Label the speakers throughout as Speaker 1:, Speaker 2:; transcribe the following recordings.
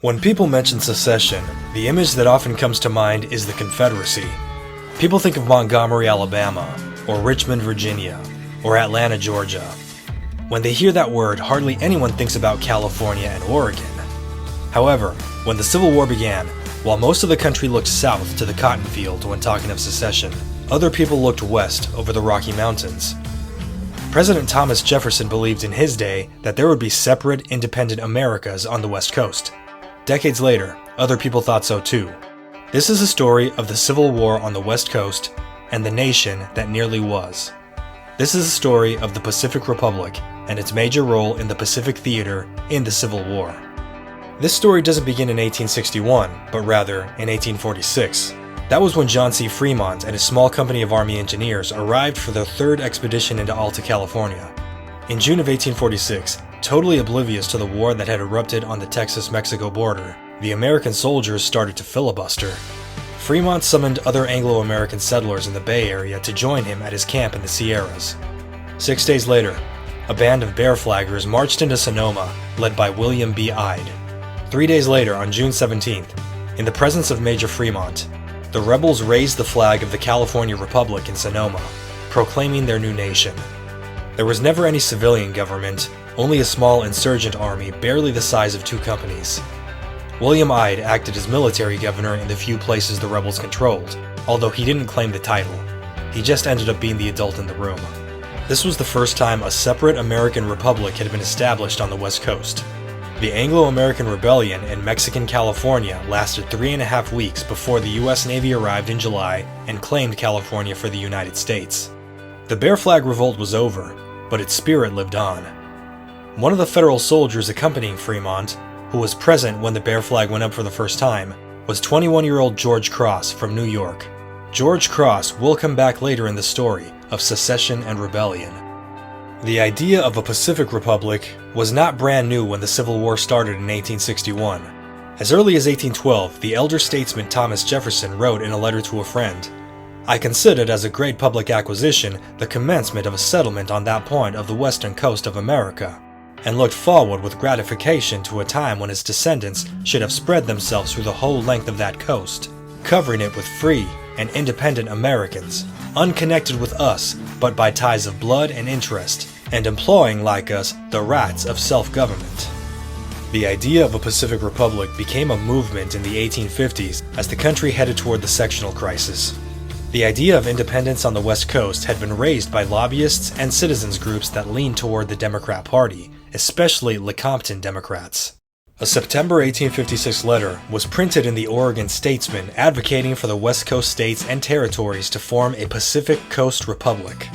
Speaker 1: When people mention secession, the image that often comes to mind is the Confederacy. People think of Montgomery, Alabama, or Richmond, Virginia, or Atlanta, Georgia. When they hear that word, hardly anyone thinks about California and Oregon. However, when the Civil War began, while most of the country looked south to the cotton field when talking of secession, other people looked west over the Rocky Mountains. President Thomas Jefferson believed in his day that there would be separate, independent Americas on the West Coast. Decades later, other people thought so too. This is a story of the Civil War on the West Coast and the nation that nearly was. This is a story of the Pacific Republic and its major role in the Pacific Theater in the Civil War. This story doesn't begin in 1861, but rather in 1846. That was when John C. Fremont and his small company of Army engineers arrived for their third expedition into Alta California. In June of 1846, totally oblivious to the war that had erupted on the Texas-Mexico border, the American soldiers started to filibuster. Fremont summoned other Anglo-American settlers in the Bay Area to join him at his camp in the Sierras. 6 days later, a band of Bear Flaggers marched into Sonoma, led by William B. Ide. 3 days later, on June 17th, in the presence of Major Fremont, the rebels raised the flag of the California Republic in Sonoma, proclaiming their new nation. There was never any civilian government, only a small insurgent army barely the size of 2 companies. William Ide acted as military governor in the few places the rebels controlled, although he didn't claim the title. He just ended up being the adult in the room. This was the first time a separate American republic had been established on the West Coast. The Anglo-American Rebellion in Mexican California lasted 3.5 weeks before the U.S. Navy arrived in July and claimed California for the United States. The Bear Flag Revolt was over, but its spirit lived on. One of the federal soldiers accompanying Fremont, who was present when the Bear Flag went up for the first time, was 21-year-old George Cross from New York. George Cross will come back later in the story of secession and rebellion. The idea of a Pacific Republic was not brand new when the Civil War started in 1861. As early as 1812, the elder statesman Thomas Jefferson wrote in a letter to a friend, "I considered as a great public acquisition the commencement of a settlement on that point of the western coast of America, and looked forward with gratification to a time when its descendants should have spread themselves through the whole length of that coast, covering it with free and independent Americans, unconnected with us but by ties of blood and interest, and employing like us the rights of self-government." The idea of a Pacific Republic became a movement in the 1850s as the country headed toward the sectional crisis. The idea of independence on the West Coast had been raised by lobbyists and citizens groups that leaned toward the Democrat Party, especially Lecompton Democrats. A September 1856 letter was printed in the Oregon Statesman advocating for the West Coast states and territories to form a Pacific Coast Republic.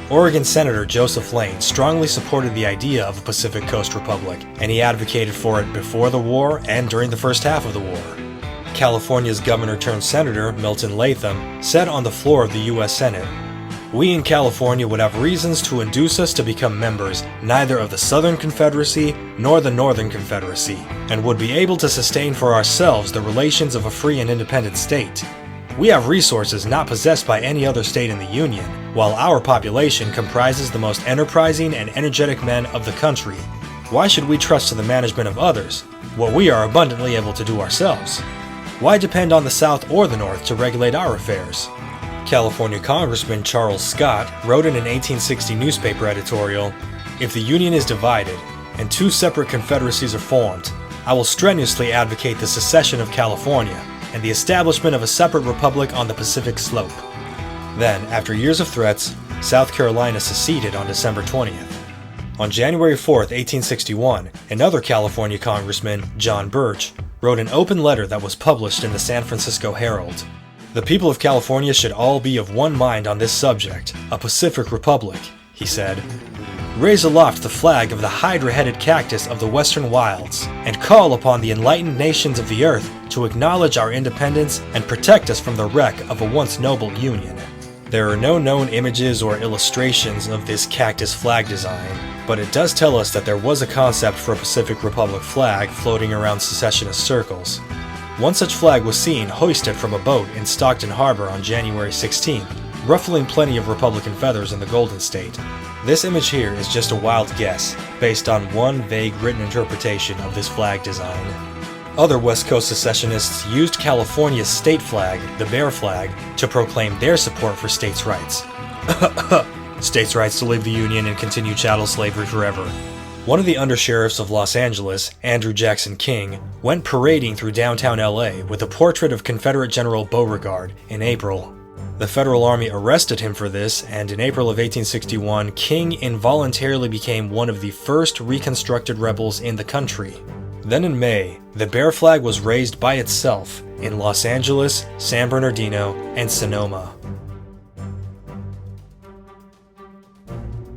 Speaker 1: Oregon Senator Joseph Lane strongly supported the idea of a Pacific Coast Republic, and he advocated for it before the war and during the first half of the war. California's governor-turned-senator, Milton Latham, said on the floor of the U.S. Senate, "We in California would have reasons to induce us to become members neither of the Southern Confederacy nor the Northern Confederacy, and would be able to sustain for ourselves the relations of a free and independent state. We have resources not possessed by any other state in the Union, while our population comprises the most enterprising and energetic men of the country. Why should we trust to the management of others what we are abundantly able to do ourselves? Why depend on the South or the North to regulate our affairs?" California Congressman Charles Scott wrote in an 1860 newspaper editorial, "If the Union is divided and 2 separate confederacies are formed, I will strenuously advocate the secession of California and the establishment of a separate republic on the Pacific slope." Then, after years of threats, South Carolina seceded on December 20th. On January 4th, 1861, another California congressman, John Birch, wrote an open letter that was published in the San Francisco Herald. "The people of California should all be of one mind on this subject, a Pacific Republic," he said. "Raise aloft the flag of the hydra-headed cactus of the western wilds, and call upon the enlightened nations of the earth to acknowledge our independence and protect us from the wreck of a once noble union." There are no known images or illustrations of this cactus flag design, but it does tell us that there was a concept for a Pacific Republic flag floating around secessionist circles. One such flag was seen hoisted from a boat in Stockton Harbor on January 16th, ruffling plenty of Republican feathers in the Golden State. This image here is just a wild guess, based on one vague written interpretation of this flag design. Other West Coast secessionists used California's state flag, the Bear Flag, to proclaim their support for states' rights. States' rights to leave the Union and continue chattel slavery forever. One of the undersheriffs of Los Angeles, Andrew Jackson King, went parading through downtown LA with a portrait of Confederate General Beauregard in April. The Federal Army arrested him for this, and in April of 1861, King involuntarily became one of the first reconstructed rebels in the country. Then in May, the Bear Flag was raised by itself in Los Angeles, San Bernardino, and Sonoma.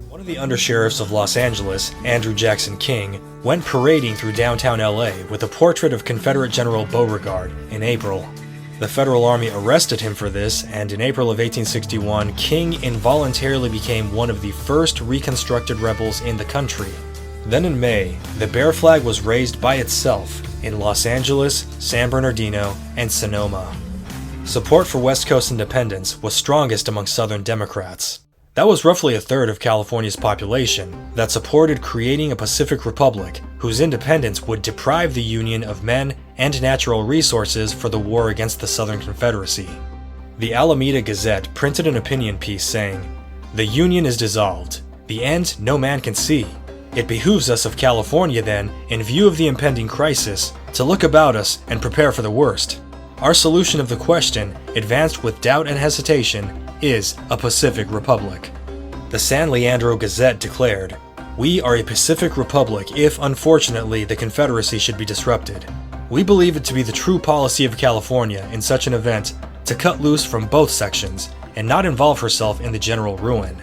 Speaker 1: One of the undersheriffs of Los Angeles, Andrew Jackson King, went parading through downtown LA with a portrait of Confederate General Beauregard in April. The Federal Army arrested him for this, and in April of 1861, King involuntarily became one of the first reconstructed rebels in the country. Then in May, the Bear Flag was raised by itself in Los Angeles, San Bernardino, and Sonoma. Support for West Coast independence was strongest among Southern Democrats. That was roughly a third of California's population that supported creating a Pacific Republic whose independence would deprive the Union of men and natural resources for the war against the Southern Confederacy. The Alameda Gazette printed an opinion piece saying, "The Union is dissolved. The end no man can see. It behooves us of California then, in view of the impending crisis, to look about us and prepare for the worst. Our solution of the question, advanced with doubt and hesitation, is a Pacific Republic." The San Leandro Gazette declared, "We are a Pacific Republic if, unfortunately, the Confederacy should be disrupted. We believe it to be the true policy of California in such an event to cut loose from both sections and not involve herself in the general ruin."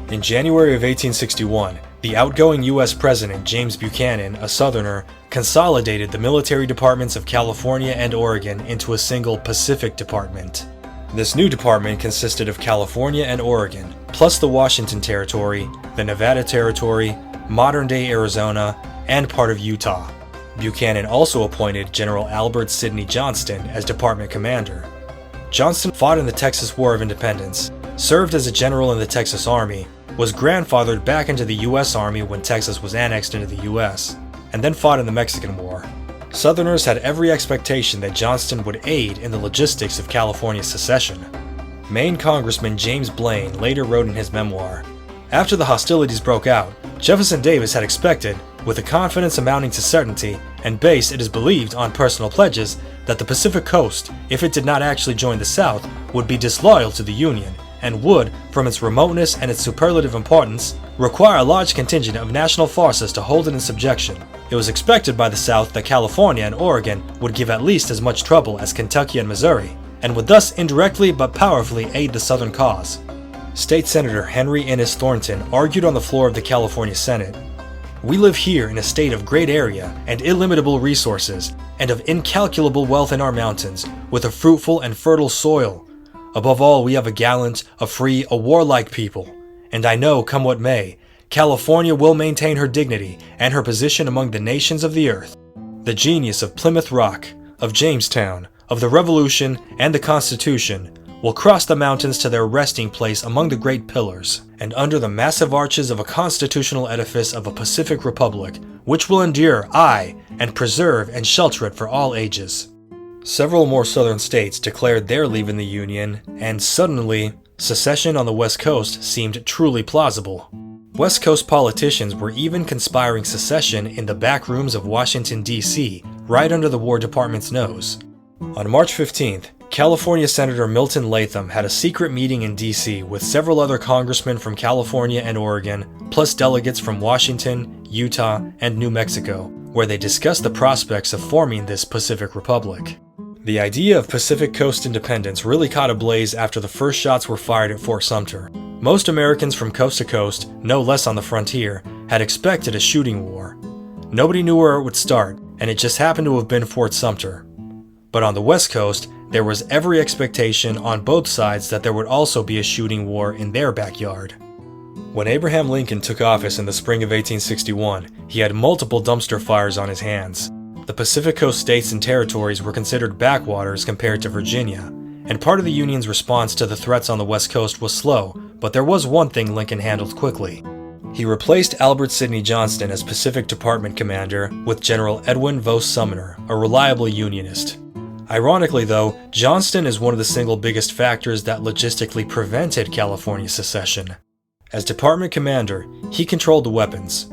Speaker 1: In January of 1861, the outgoing U.S. President James Buchanan, a Southerner, consolidated the military departments of California and Oregon into a single Pacific Department. This new department consisted of California and Oregon, plus the Washington Territory, the Nevada Territory, modern-day Arizona, and part of Utah. Buchanan also appointed General Albert Sidney Johnston as department commander. Johnston fought in the Texas War of Independence, served as a general in the Texas Army, was grandfathered back into the U.S. Army when Texas was annexed into the U.S., and then fought in the Mexican War. Southerners had every expectation that Johnston would aid in the logistics of California's secession. Maine Congressman James Blaine later wrote in his memoir, "After the hostilities broke out, Jefferson Davis had expected, with a confidence amounting to certainty, and based, it is believed, on personal pledges, that the Pacific Coast, if it did not actually join the South, would be disloyal to the Union, and would, from its remoteness and its superlative importance, require a large contingent of national forces to hold it in subjection. It was expected by the South that California and Oregon would give at least as much trouble as Kentucky and Missouri, and would thus indirectly but powerfully aid the Southern cause." State Senator Henry Innes Thornton argued on the floor of the California Senate, "We live here in a state of great area and illimitable resources, and of incalculable wealth in our mountains, with a fruitful and fertile soil. Above all, we have a gallant, a free, a warlike people, and I know, come what may, California will maintain her dignity and her position among the nations of the earth. The genius of Plymouth Rock, of Jamestown, of the Revolution, and the Constitution will cross the mountains to their resting place among the great pillars, and under the massive arches of a constitutional edifice of a Pacific Republic, which will endure, aye, and preserve and shelter it for all ages." Several more southern states declared their leave in the Union, and suddenly, secession on the West Coast seemed truly plausible. West Coast politicians were even conspiring secession in the back rooms of Washington, D.C., right under the War Department's nose. On March 15th, California Senator Milton Latham had a secret meeting in D.C. with several other congressmen from California and Oregon, plus delegates from Washington, Utah, and New Mexico, where they discussed the prospects of forming this Pacific Republic. The idea of Pacific Coast independence really caught ablaze after the first shots were fired at Fort Sumter. Most Americans from coast to coast, no less on the frontier, had expected a shooting war. Nobody knew where it would start, and it just happened to have been Fort Sumter. But on the West Coast, there was every expectation on both sides that there would also be a shooting war in their backyard. When Abraham Lincoln took office in the spring of 1861, he had multiple dumpster fires on his hands. The Pacific Coast states and territories were considered backwaters compared to Virginia, and part of the Union's response to the threats on the West Coast was slow, but there was one thing Lincoln handled quickly. He replaced Albert Sidney Johnston as Pacific Department Commander with General Edwin Vos Sumner, a reliable Unionist. Ironically, though, Johnston is one of the single biggest factors that logistically prevented California secession. As Department Commander, he controlled the weapons.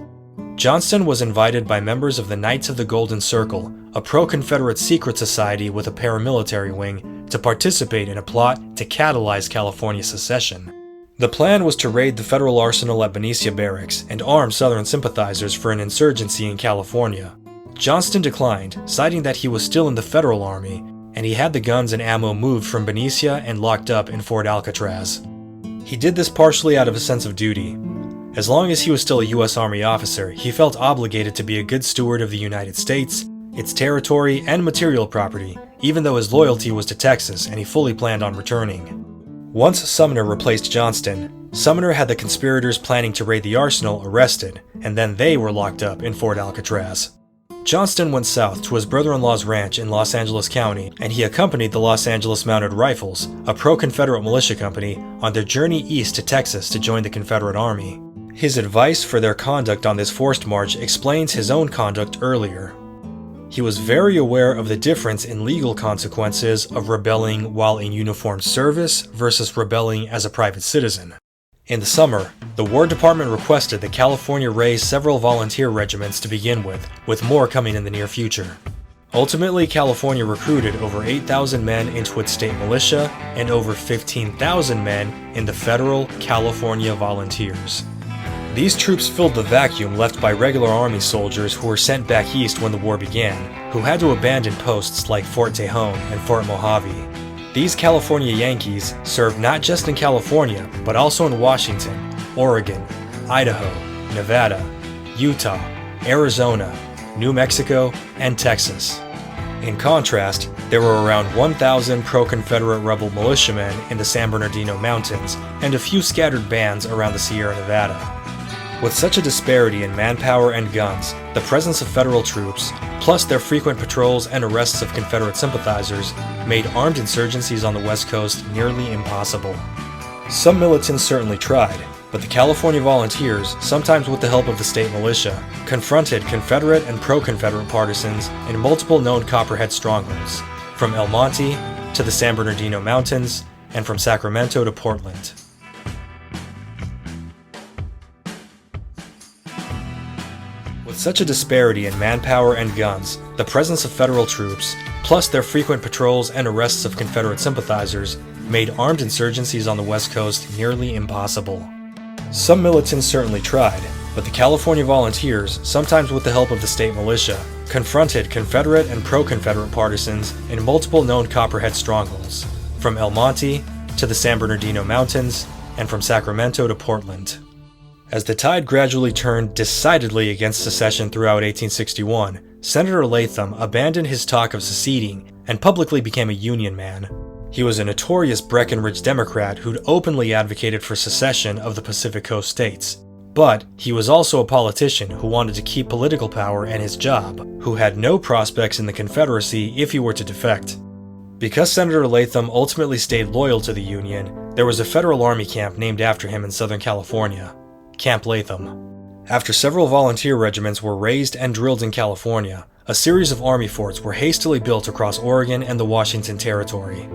Speaker 1: Johnston was invited by members of the Knights of the Golden Circle, a pro-Confederate secret society with a paramilitary wing, to participate in a plot to catalyze California secession. The plan was to raid the federal arsenal at Benicia Barracks and arm Southern sympathizers for an insurgency in California. Johnston declined, citing that he was still in the federal army, and he had the guns and ammo moved from Benicia and locked up in Fort Alcatraz. He did this partially out of a sense of duty. As long as he was still a U.S. Army officer, he felt obligated to be a good steward of the United States, its territory, and material property, even though his loyalty was to Texas and he fully planned on returning. Once Sumner replaced Johnston, Sumner had the conspirators planning to raid the arsenal arrested, and then they were locked up in Fort Alcatraz. Johnston went south to his brother-in-law's ranch in Los Angeles County, and he accompanied the Los Angeles Mounted Rifles, a pro-Confederate militia company, on their journey east to Texas to join the Confederate Army. His advice for their conduct on this forced march explains his own conduct earlier. He was very aware of the difference in legal consequences of rebelling while in uniformed service versus rebelling as a private citizen. In the summer, the War Department requested that California raise several volunteer regiments to begin with more coming in the near future. Ultimately, California recruited over 8,000 men into its state militia and over 15,000 men in the federal California Volunteers. These troops filled the vacuum left by regular Army soldiers who were sent back east when the war began, who had to abandon posts like Fort Tejon and Fort Mojave. These California Yankees served not just in California, but also in Washington, Oregon, Idaho, Nevada, Utah, Arizona, New Mexico, and Texas. In contrast, there were around 1,000 pro-Confederate rebel militiamen in the San Bernardino Mountains and a few scattered bands around the Sierra Nevada. With such a disparity in manpower and guns, the presence of federal troops, plus their frequent patrols and arrests of Confederate sympathizers, made armed insurgencies on the West Coast nearly impossible. Some militants certainly tried, but the California Volunteers, sometimes with the help of the state militia, confronted Confederate and pro-Confederate partisans in multiple known Copperhead strongholds, from El Monte to the San Bernardino Mountains, and from Sacramento to Portland. With such a disparity in manpower and guns, the presence of federal troops, plus their frequent patrols and arrests of Confederate sympathizers, made armed insurgencies on the West Coast nearly impossible. Some militants certainly tried, but the California Volunteers, sometimes with the help of the state militia, confronted Confederate and pro-Confederate partisans in multiple known Copperhead strongholds, from El Monte to the San Bernardino Mountains, and from Sacramento to Portland. As the tide gradually turned decidedly against secession throughout 1861, Senator Latham abandoned his talk of seceding and publicly became a Union man. He was a notorious Breckinridge Democrat who'd openly advocated for secession of the Pacific Coast states. But he was also a politician who wanted to keep political power and his job, who had no prospects in the Confederacy if he were to defect. Because Senator Latham ultimately stayed loyal to the Union, there was a federal army camp named after him in Southern California, Camp Latham. After several volunteer regiments were raised and drilled in California, a series of army forts were hastily built across Oregon and the Washington Territory.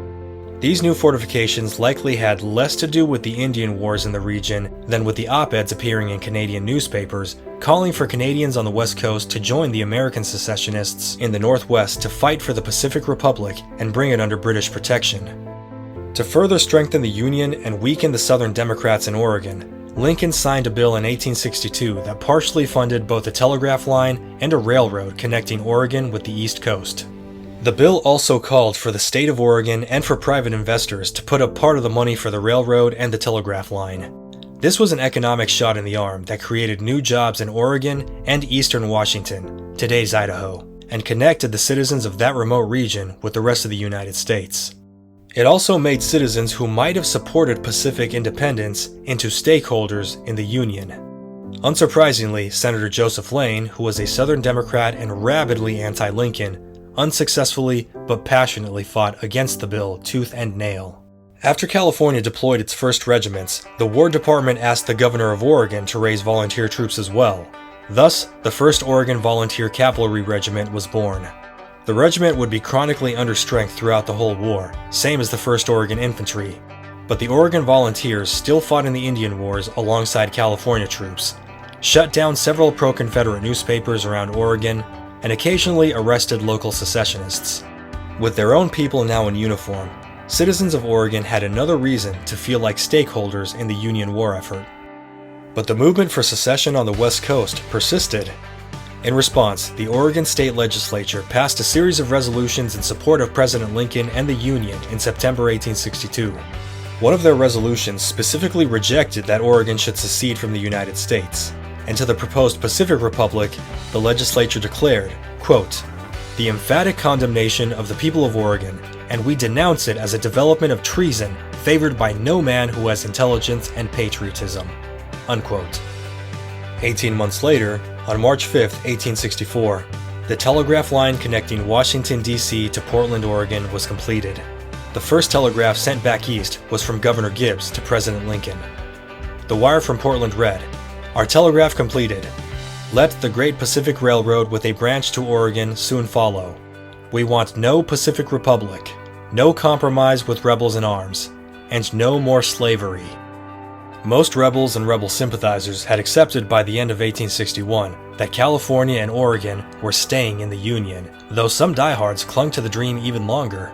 Speaker 1: These new fortifications likely had less to do with the Indian Wars in the region than with the op-eds appearing in Canadian newspapers calling for Canadians on the West Coast to join the American Secessionists in the Northwest to fight for the Pacific Republic and bring it under British protection. To further strengthen the Union and weaken the Southern Democrats in Oregon, Lincoln signed a bill in 1862 that partially funded both a telegraph line and a railroad connecting Oregon with the East Coast. The bill also called for the state of Oregon and for private investors to put up part of the money for the railroad and the telegraph line. This was an economic shot in the arm that created new jobs in Oregon and eastern Washington, today's Idaho, and connected the citizens of that remote region with the rest of the United States. It also made citizens who might have supported Pacific independence into stakeholders in the Union. Unsurprisingly, Senator Joseph Lane, who was a Southern Democrat and rabidly anti-Lincoln, unsuccessfully but passionately fought against the bill tooth and nail. After California deployed its first regiments, the War Department asked the governor of Oregon to raise volunteer troops as well. Thus, the 1st Oregon Volunteer Cavalry Regiment was born. The regiment would be chronically understrength throughout the whole war, same as the 1st Oregon Infantry. But the Oregon Volunteers still fought in the Indian Wars alongside California troops, shut down several pro-Confederate newspapers around Oregon, and occasionally arrested local secessionists. With their own people now in uniform, citizens of Oregon had another reason to feel like stakeholders in the Union war effort. But the movement for secession on the West Coast persisted. In response, the Oregon State Legislature passed a series of resolutions in support of President Lincoln and the Union in September 1862. One of their resolutions specifically rejected that Oregon should secede from the United States, and to the proposed Pacific Republic, the legislature declared, quote, "The emphatic condemnation of the people of Oregon, and we denounce it as a development of treason favored by no man who has intelligence and patriotism," unquote. 18 months later, on March 5, 1864, the telegraph line connecting Washington, D.C. to Portland, Oregon was completed. The first telegraph sent back east was from Governor Gibbs to President Lincoln. The wire from Portland read, "Our telegraph completed. Let the Great Pacific Railroad with a branch to Oregon soon follow. We want no Pacific Republic, no compromise with rebels in arms, and no more slavery." Most rebels and rebel sympathizers had accepted by the end of 1861 that California and Oregon were staying in the Union, though some diehards clung to the dream even longer.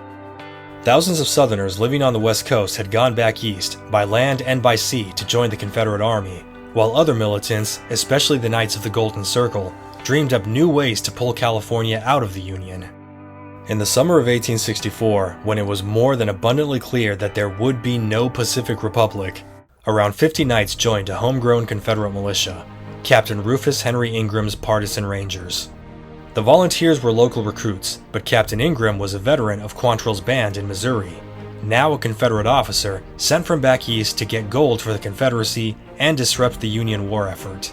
Speaker 1: Thousands of Southerners living on the West Coast had gone back east, by land and by sea, to join the Confederate Army, while other militants, especially the Knights of the Golden Circle, dreamed up new ways to pull California out of the Union. In the summer of 1864, when it was more than abundantly clear that there would be no Pacific Republic, around 50 Knights joined a homegrown Confederate militia, Captain Rufus Henry Ingram's Partisan Rangers. The volunteers were local recruits, but Captain Ingram was a veteran of Quantrill's band in Missouri, now a Confederate officer sent from back east to get gold for the Confederacy and disrupt the Union war effort.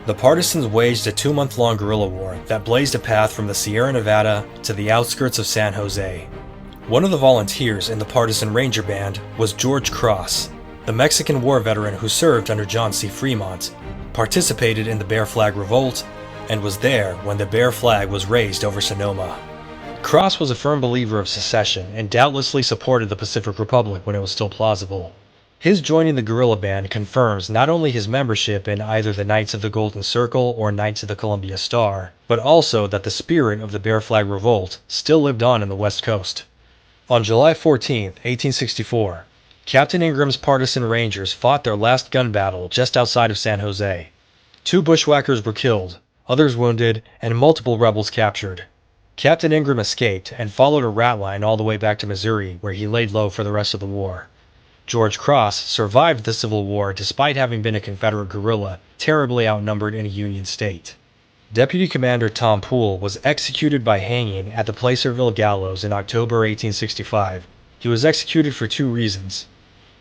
Speaker 1: The partisans waged a 2-month-long guerrilla war that blazed a path from the Sierra Nevada to the outskirts of San Jose. One of the volunteers in the Partisan Ranger Band was George Cross, the Mexican war veteran who served under John C. Fremont, participated in the Bear Flag Revolt, and was there when the Bear Flag was raised over Sonoma. Cross was a firm believer of secession and doubtlessly supported the Pacific Republic when it was still plausible. His joining the guerrilla band confirms not only his membership in either the Knights of the Golden Circle or Knights of the Columbia Star, but also that the spirit of the Bear Flag Revolt still lived on in the West Coast. On July 14, 1864, Captain Ingram's Partisan Rangers fought their last gun battle just outside of San Jose. 2 bushwhackers were killed, others wounded, and multiple rebels captured. Captain Ingram escaped and followed a rat line all the way back to Missouri, where he laid low for the rest of the war. George Cross survived the Civil War despite having been a Confederate guerrilla, terribly outnumbered in a Union state. Deputy Commander Tom Poole was executed by hanging at the Placerville Gallows in October 1865. He was executed for 2 reasons.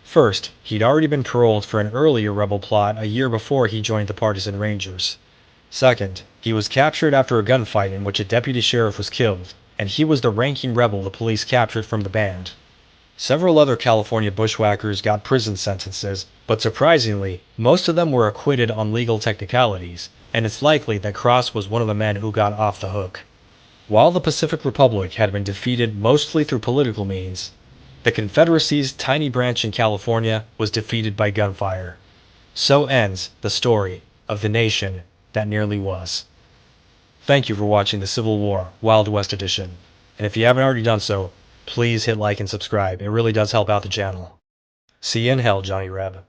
Speaker 1: First, he'd already been paroled for an earlier rebel plot a year before he joined the Partisan Rangers. Second, he was captured after a gunfight in which a deputy sheriff was killed, and he was the ranking rebel the police captured from the band. Several other California bushwhackers got prison sentences, but surprisingly, most of them were acquitted on legal technicalities, and it's likely that Cross was one of the men who got off the hook. While the Pacific Republic had been defeated mostly through political means, the Confederacy's tiny branch in California was defeated by gunfire. So ends the story of the nation that nearly was. Thank you for watching the Civil War Wild West Edition, and if you haven't already done so, please hit like and subscribe. It really does help out the channel. See you in hell, Johnny Reb.